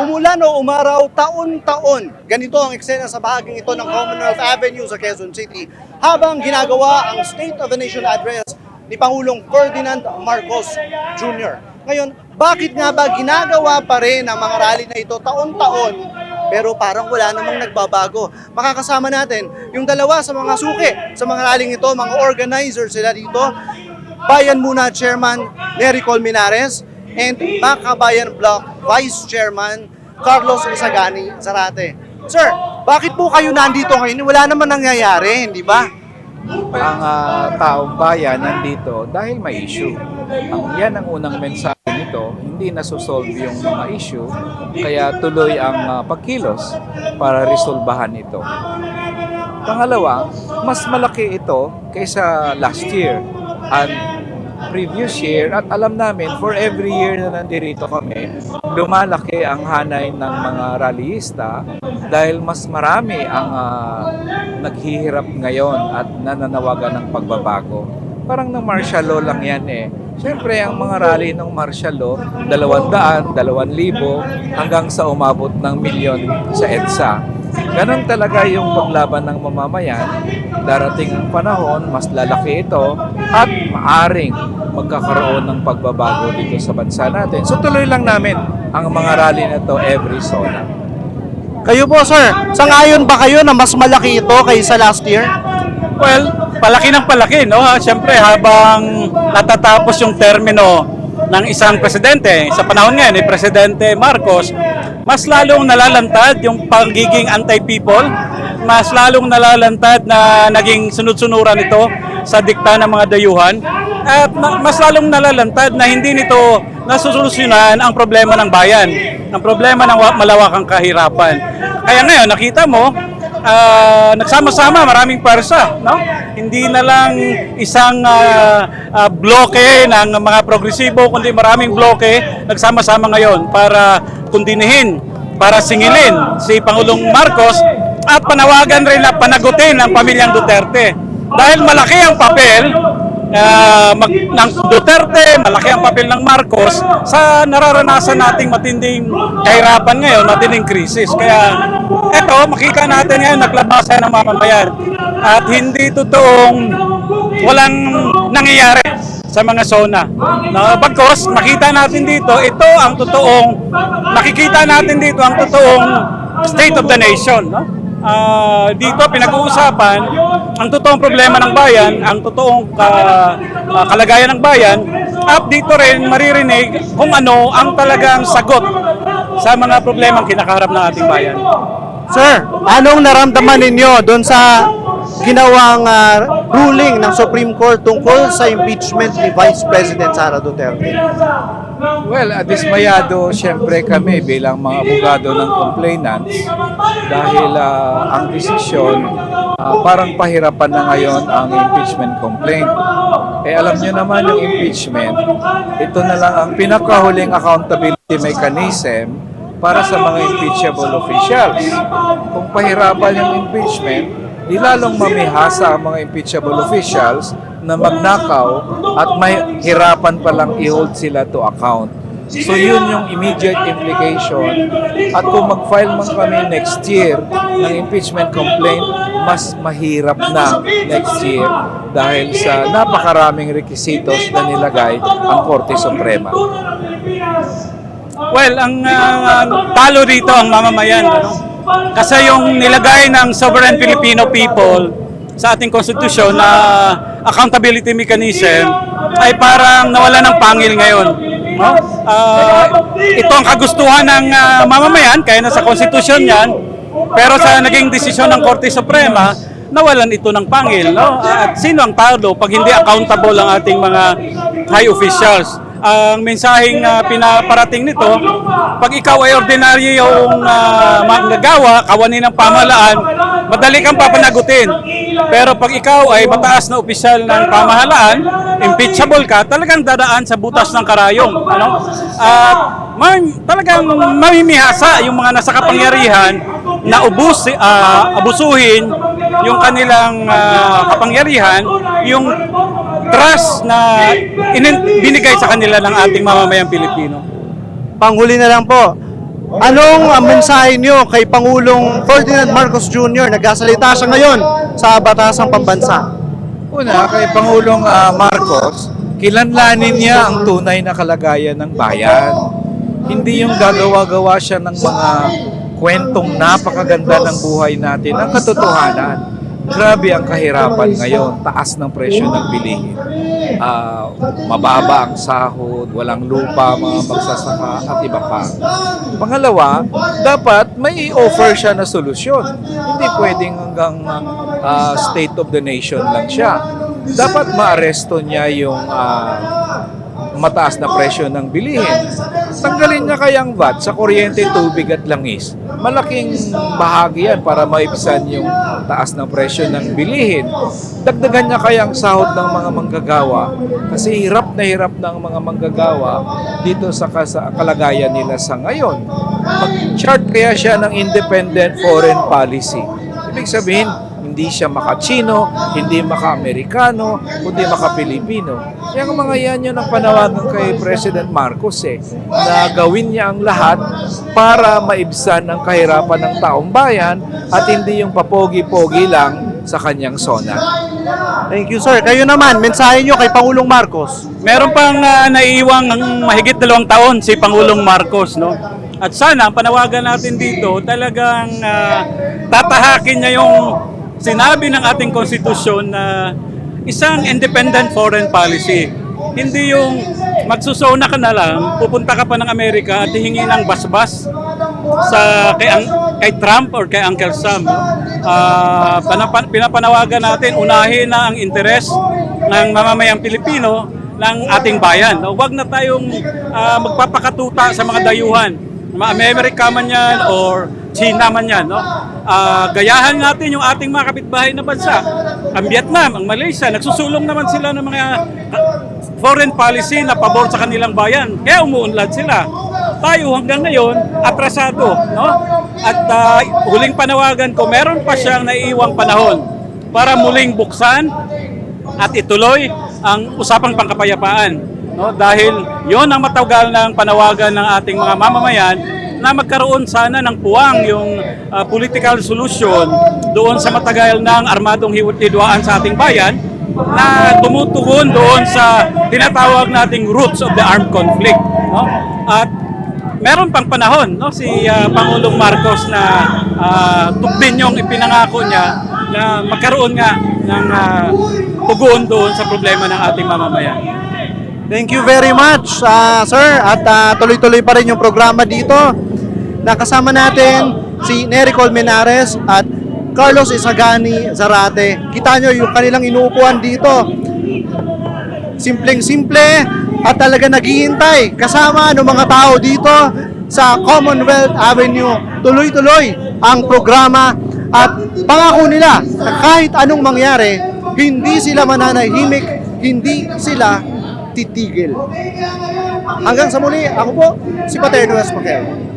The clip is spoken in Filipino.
Umulan o umaraw, taon-taon. Ganito ang eksena sa bahaging ito ng Commonwealth Avenue sa Quezon City habang ginagawa ang State of the Nation Address ni Pangulong Ferdinand Marcos Jr. Ngayon, bakit nga ba ginagawa pa rin ang mga rally na ito taon-taon pero parang wala namang nagbabago? Makakasama natin yung dalawa sa mga suki sa mga rallying ito, mga organizers sila dito. Bayan Muna Chairman Nery Colmenares and Makabayan Block Vice Chairman Carlos Isagani Zarate. Sir, bakit po kayo nandito ngayon? Wala naman nangyayari, hindi ba? Ang taong bayan nandito dahil may issue. Yan ang unang mensahe nito, hindi nasusolve yung mga issue, kaya tuloy ang pagkilos para resolbahan ito. Pangalawa, mas malaki ito kaysa last year and previous year, at alam namin for every year na nandito kami, lumalaki ang hanay ng mga rallyista dahil mas marami ang naghihirap ngayon at nananawagan ng pagbabago. Parang ng martial law lang yan eh. Siyempre, ang mga rally ng martial law, 200, 2,000 hanggang sa umabot ng milyon sa EDSA. Ganon talaga yung paglaban ng mamamayan. Darating ang panahon, mas lalaki ito at maaring magkakaroon ng pagbabago dito sa bansa natin. So tuloy lang namin ang mga rally na to every zona. Kayo po, sir, sangayon ba kayo na mas malaki ito kaysa last year? Well, palaki ng palaki, no? Siyempre, habang natatapos yung termino ng isang presidente, sa panahon ngayon ni Presidente Marcos, mas lalong nalalantad yung pagiging anti-people, mas lalong nalalantad na naging sunod-sunuran ito sa dikta ng mga dayuhan, at mas lalong nalalantad na hindi nito nasusolusyonan ang problema ng bayan, ang problema ng malawakang kahirapan. Kaya ngayon, nakita mo, nagsama-sama maraming pwersa, no? Hindi na lang isang bloke ng mga progresibo, kundi maraming bloke nagsama-sama ngayon para kundinihin, para singilin si Pangulong Marcos at panawagan rin na panagutin ang pamilyang Duterte. Dahil malaki ang papel ng Duterte, malaki ang papel ng Marcos sa nararanasan nating matinding kahirapan ngayon, matinding krisis. Kaya eto, makita natin ngayon naglabasan ng mamamayan at hindi totoong walang nangyayari sa mga zona. No, bagkos makita natin dito, ito ang totoong, makikita natin dito ang totoong state of the nation, no? Dito pinag-uusapan ang totoong problema ng bayan, ang totoong kalagayan ng bayan, at dito rin maririnig kung ano ang talagang sagot sa mga problemang kinakaharap ng ating bayan. Sir, anong naramdaman ninyo doon sa ginawang ruling ng Supreme Court tungkol sa impeachment ni Vice President Sara Duterte? Well, dismayado siyempre kami bilang mga abogado ng complainants dahil ang desisyon parang pahirapan na ngayon ang impeachment complaint. Alam nyo naman yung impeachment, ito na lang ang pinakahuling accountability mechanism para sa mga impeachable officials. Kung pahirapan yung impeachment, di lalong mamihasa ang mga impeachable officials na magnakaw at may hirapan palang i-hold sila to account. So yun yung immediate implication. At kung mag-file man kami next year ng impeachment complaint, mas mahirap na next year dahil sa napakaraming requisitos na nilagay ang Korte Suprema. Well, ang talo dito ang mamamayan, ano? Kasi yung nilagay ng sovereign Filipino people sa ating konstitusyon na accountability mechanism ay parang nawala ng pangil ngayon, no? Ito ang kagustuhan ng mamamayan, kaya nasa konstitusyon yan, pero sa naging desisyon ng Korte Suprema, nawalan ito ng pangil, no? At sino ang talo pag hindi accountable ang ating mga high officials? Ang mensaheng pinaparating nito, pag ikaw ay ordinaryo yung manggagawa, kawani ng pamahalaan, madali kang papanagutin. Pero pag ikaw ay mataas na opisyal ng pamahalaan, impeachable ka, talagang dadaan sa butas ng karayom. Ano? At talagang mamimihasa yung mga nasa kapangyarihan na abusuhin yung kanilang kapangyarihan, yung trust na binigay sa kanila ng ating mamamayang Pilipino. Panghuli na lang po, Anong mensahe nyo kay Pangulong Ferdinand Marcos Jr. Nagsasalita siya ngayon sa Batasang Pambansa? Una, kay Pangulong Marcos, kilanlanin niya ang tunay na kalagayan ng bayan. Hindi yung gagawa-gawa siya ng mga kwentong napakaganda ng buhay natin. Ang katotohanan, grabe ang kahirapan ngayon, taas ng presyo ng bilihin. Mababa ang sahod, walang lupa, mga magsasaka at iba pa. Pangalawa, dapat may i-offer siya na solusyon. Hindi pwedeng hanggang state of the nation lang siya. Dapat maaresto niya yung mataas na presyo ng bilihin. Tanggalin niya kayang VAT sa kuryente, tubig at langis. Malaking bahagi yan para maibsan yung taas ng presyo ng bilihin. Dagdagan niya kayang sahod ng mga manggagawa kasi hirap na ang mga manggagawa dito sa kalagayan nila sa ngayon. Mag-chart kaya siya ng independent foreign policy. Ibig sabihin, hindi siya maka-Chino, hindi maka-Amerikano, kundi maka-Pilipino. Yung mga yan yun ang panawagan kay President Marcos na gawin niya ang lahat para maibsan ang kahirapan ng taong bayan at hindi yung papogi-pogi lang sa kanyang sona. Thank you, sir. Kayo naman, mensahe nyo kay Pangulong Marcos. Meron pang naiiwang ng mahigit 2 taon si Pangulong Marcos, no? At sana ang panawagan natin dito talagang tatahakin niya yung sinabi ng ating konstitusyon na isang independent foreign policy. Hindi yung magsusona ka na lang, pupunta ka pa ng Amerika at hihingi ng basbas kay Trump or kay Uncle Sam. Pinapanawagan natin, unahin na ang interes ng mamamayang Pilipino ng ating bayan. Huwag na tayong magpapakatuta sa mga dayuhan. Amerika man yan or China man yan, no? Gayahan natin yung ating mga kapitbahay na bansa. Ang Vietnam, ang Malaysia, nagsusulong naman sila ng mga foreign policy na pabor sa kanilang bayan. Kaya umuunlad sila. Tayo hanggang ngayon, atrasado, no? At huling panawagan ko, meron pa siyang naiiwang panahon para muling buksan at ituloy ang usapang pangkapayapaan, no? Dahil yon ang matagal ng panawagan ng ating mga mamamayan na magkaroon sana ng puwang yung political solution doon sa matagal ng armadong hidwaan sa ating bayan na tumutugon doon sa tinatawag nating roots of the armed conflict, no? At meron pang panahon, no, si Pangulong Marcos na tukdin yung ipinangako niya na magkaroon nga ng tugon doon sa problema ng ating mamamayan. Thank you very much, sir. At tuloy-tuloy pa rin yung programa dito. Nakasama natin si Nery Colmenares at Carlos Isagani Zarate. Kita nyo yung kanilang inuupuan dito. Simpleng-simple at talaga naghihintay kasama ng mga tao dito sa Commonwealth Avenue. Tuloy-tuloy ang programa at pangako nila na kahit anong mangyari, hindi sila mananahimik, hindi sila titigil. Hanggang sa muli, ako po si Paterno Esmaquel.